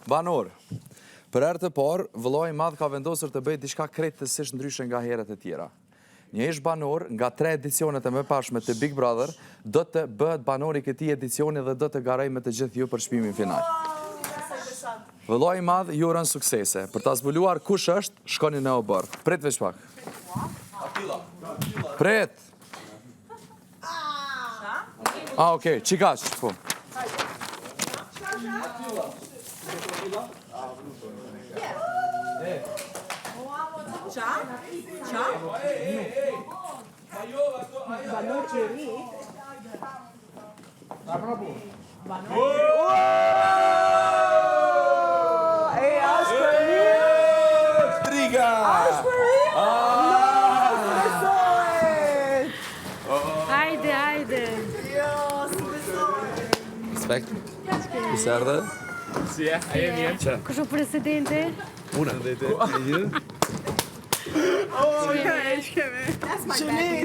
Banor, për herë të parë, vëllai i madh ka vendosur të bëjë diçka krejtësisht ndryshe nga herët e tjera. Një ish banor nga 3 edicionet e mëparshme të Big Brother do të bëhet banor i këtij edicioni dhe do të garojë me të gjithë ju për çmimin final. Vëllai i madh ju uron suksese. Për ta zbuluar kush është, shkoni në obor. Prit veç pak. Prit. Okej, çikaç, po. Hajde, hajde. Respekt. Kusë erdhe? Si e? A jemi jenë që? Kush o presidente? Una. E ju?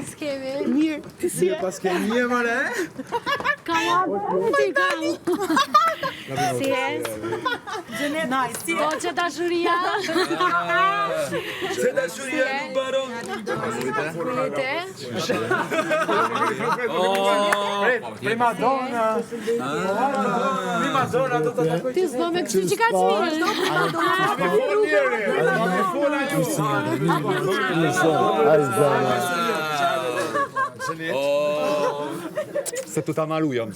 S'kemi. Mirë, ti si e? Pas ke një mëre? Ti kam. Si e? Po që dashuria. Se dashuria nuk baron. Kulite. Prima donna. Prima donna do të takoj. Ti s'bo me kështu që ka Se tu ta marujëm.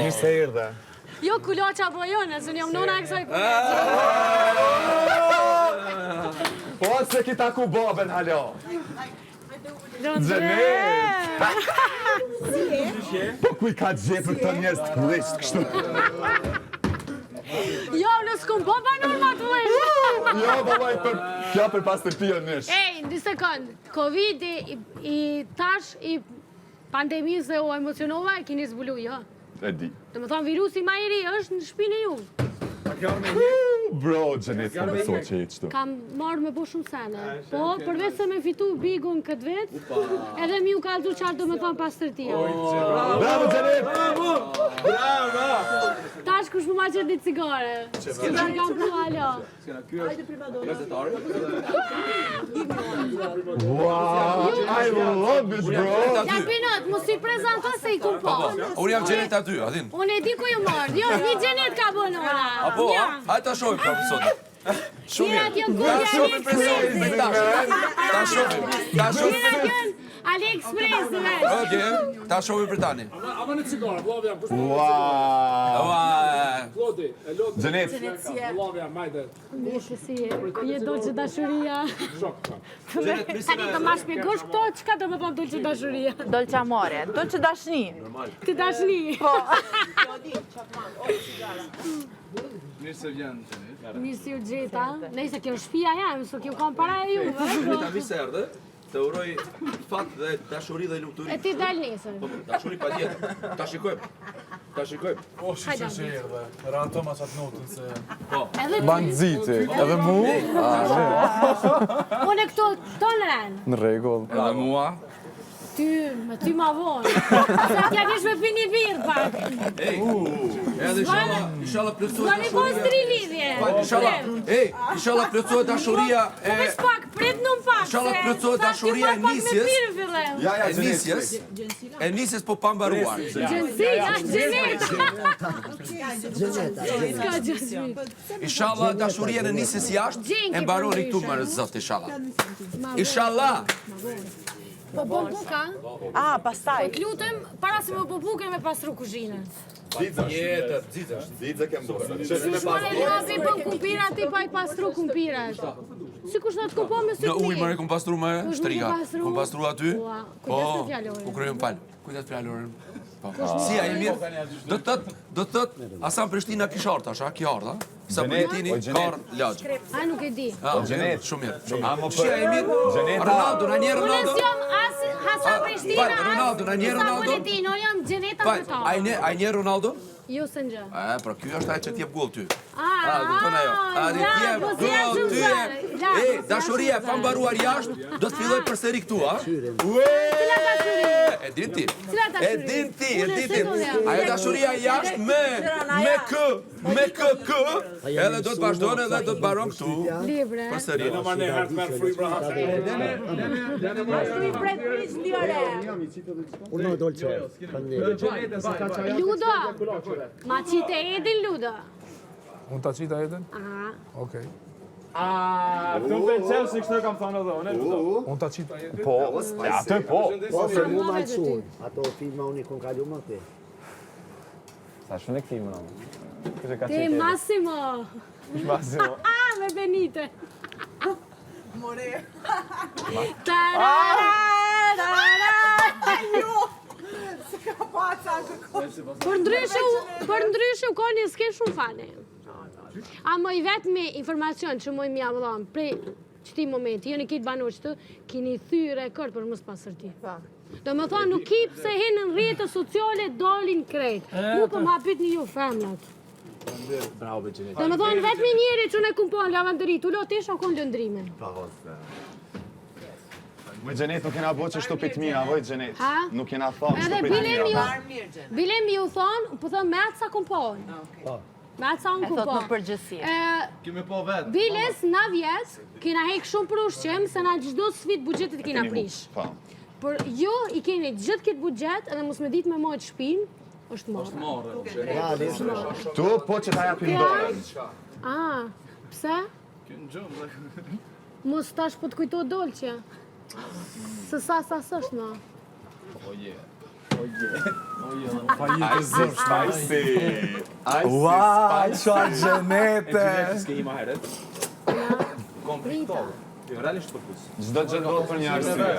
Ishte erdhe. Jo kuloqa po jo, nësën jam nona e kësaj Po se kita ku boben, halo. Po ku I ka gjepër këto njerëz të kullisht kështu? Jo, në s'kum po banor ma të vëjnë. Jo, babaj, kjo për pas të pionesh. Ej, në sekund, Covid i tash i pandemisë dhe o emocionova e kini zbulu, jo. E di. Të më thonë, virusi ma I ri është në shpinë e ju. Bro, Gjenet, në so që jetë qëtu. Kam marrë me bo shumë sene. Po, përveç se me fitu bigun këtë vetë, edhe mi u ka altu qartë do me thonë pas tërtia. Bravo, Gjenet! Tash kush më ma qëtë një cigare. Cigar kam pru, alo. Wow, I love it, bro! Ja pinët, mos I prezento se I kum po. Unë jam Gjenet aty, adin. Unë e di ku ju mërë, jo, një Gjenet ka bënora. Apo, hajtë ta shohim pra pësot. Mirat jënë kundja Ta shohim. Ta shohim. AliExpress, dhe. Okej, ta shohim për tani. Ama në cigare, vllavë jam. Wow! Klodi, e lotë. Gjenet, Vllavë jam, majde. Mirë si e, je dolce dashuria. Shok. Tani të ma shpjegosh këto, qka do me thonë dolce dashuria? Dolce amore, dolce dashni. Të dashni. Po. Mirë se vjen, Gjenet. Mirë si u gjeta. Nëjse kjo shpia jam, so kjo kam para e juve. Ta vise erdhe, të uroj fat dhe dashuri dhe lumturi. E ti dal nesër. Dashuri pa tjetër. Ta shikojmë. Ta shikojmë. Po, që erdhe. Ran Tomas atë notën se... Po. bandziti, edhe mu? Unë e këto tonë ren. Në regull. Edhe mua. Ty ma vonë. Sa t'ja kish me pini birë pak. Ej, edhe inshallah plotësohet Zoni po stri lidhje. Inshallah plotësohet dashuria e... Vesh pak, prit në pak. Inshallah plotësohet dashuria e nisjes. Ja, E nisjes. E nisjes po pa mbaruar. Gjënësi, Gjenet. Ska gjënësi. Inshallah dashuria e nisjes jashtë e mbaroni këtu me Zot, inshallah. Inshallah. Po bon buka? Ah, pastaj. Lutem, para se më po buke me pastru kuzhinën. Jetër, zitësh. Ditë kem dorë. Shmane lapi bën kumpira, ti pa I pastru kumpirat. Si kush në të kupo me sy Në ujë mëre kom pastru më, shtriga. Kom pastru aty. Kujdes në fjallorin. U kryem fal. Kujdes fjallorin. Si a I mirë? Do të thot, Asan Prishtina kisharta, a ki ardha? Sa Prishtina kar lagj. A nuk e di. Gjenet, Shumë mirë. Amo Si a I mirë? Gjenet, Ronaldo, na një Unë Ronaldo. s'jam as Hasan Prishtina, Ronaldo, na një Ronaldo. Buletin, unë jam Gjeneta Fal, Vëtar. a i një Ronaldo? Jo së në gjë. Pra ky është ai që t'jep gol ty. A, kupton ajo. Dashuria e pambaruar jashtë do të filloj përsëri këtu, a? Cila dashuri? E din ti. Cila dashuri? E din ti. Ajo dashuria jashtë me kë, edhe do të vazhdon edhe do të mbaron këtu. Libre. Përsëri. Në manë herë të merë frujë braha. Uno dolce. Ludo. Ma qite edin, Ludo. Unë ta qita jetën? Aha. Okej. Këtë më pëlqeu si kështë kam thënë edhe unë. Unë ta qita jetën? Po, e atë po. Po, se mu malsun. Ato filma unë i kon kalu më te. Sa shumë e këti më nëmë. Kështë ka Te Massimo. Massimo. Me Benite. Për ndryshe u ka një skenë shumë fane. A më i vetë me informacion që më i mja vëllam, prej qëti momenti, jeni kitë banor që të, kini thyë rekord për mësë pasërti. Do më thonë, nuk kip se hinë në rrjetë sociale dolin krejt. Mu për më hapit një ju femlat. Do më thonë, vetë me njeri që ne kumpon lavandërit, u lo të isha konë lëndrimin. Më gjenet nuk kena bo që shtupit mija, voj gjenet. Ha? Nuk kena thonë Edhe shtupit bilem ju thonë, po thonë me atë sa kumpon. Me atë sa unë E thot në kumpon. përgjësi. Kime po vetë. Biles, na vjes, kena hek shumë për ushqem, se na gjdo sfit budgetit kena prish. Po. Por jo, i keni gjithë këtë budget, edhe mos me ditë me mojtë shpinë, është morë. Tu, po që ta japin dorën. A, pse? Mos tash po të kujto dolqe. Se sa sështë, no. Ajsi. Ua, qa gjenete! Rita. Gjdo gjë do për një arsye.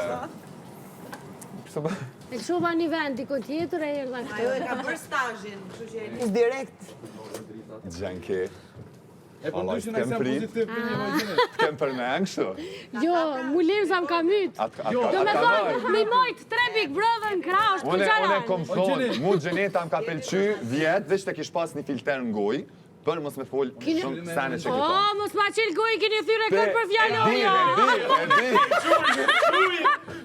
E këshova një vend, diko tjetër e erdha Ajo e këto. ka bërë stazhin, kështu që e Direkt. Gjenki. E për ndryshin e kësem pozitiv për një vajgjene. Kem për me angështu. Jo, mu lirë sa më ka mytë. Do me thonë, mi mojtë 3 Big Brother në krah, është për Une gjaran. kom thonë, mu gjeneta më ka pelqy vjetë, veç të kish pas një filter në goj, për mos me fol shumë sene që O, këto. mos ma qelë gojë, keni thyre kërë për fjallonja.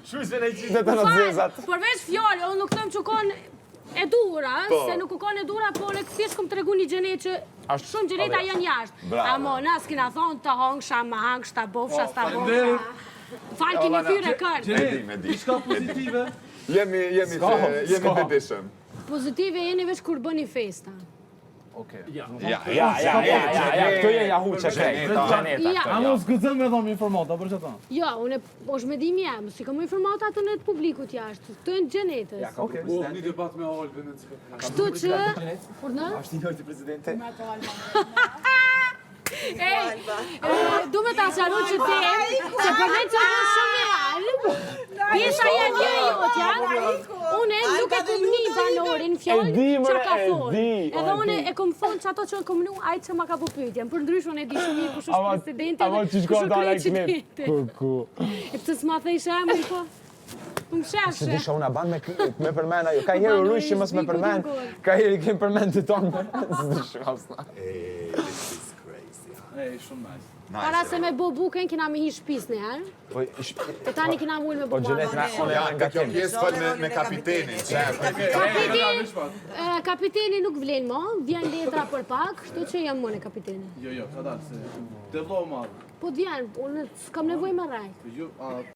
Shushe në i qitë të në zezat. Përveç fjallë, unë nuk thëmë që konë e dura, Po. se nuk u konë e dura, po në këthjesht kom të regu një gjenet që shumë gjeneta janë jashtë. Bravo. Amo, na s'kina thonë të hongsha, ma hangsha, bofsha, sta bofsha. Falë kini thyre kërë. E di. Shka pozitive? Jemi të dishëm. Pozitive jeni veç kur bëni festa. Ja, këto je jahu që gjeneta. Ja, A mos gëzën me dhomë informata, për që ta? jo, unë është me dimi jam, si kam informata atë në të publikut jashtë, të e në gjenetës. Një debat me Olbin. Kështu që... Kur në? Ashtë një të prezidente. Du me ta qaru që te, që përve që është shumë viral, pjesa janë një jotja, une nuk e kom një banorin fjallë që ka thonë. Edhe une e kom thonë që ato që kom nu, ajtë që ma ka po pyetjen. Për ndryshë unë e di shumë mirë kush është presidente dhe kush është krejtë qytete. E pëse s'ma thej shemë, po? Më sheshe. Disha unë a ban me përmen ajo. Ka herë u rrush që mos me përmen. Ka herë i kemë përmen të tonë. S'disha asna. Shumë nice. Para se me bo buken, kina me hi shpis në herë. Po, E tani kina mull me bo gjenet buken. nga kjo pjesë fol me kapitenin. Kapiteni nuk vlen mo, vjen letra për pak, kështu që jam mone kapiteni. Jo, ka dalë se... Të vlo marë. Po vjen, unë s'kam nevoj me rajt. Jo,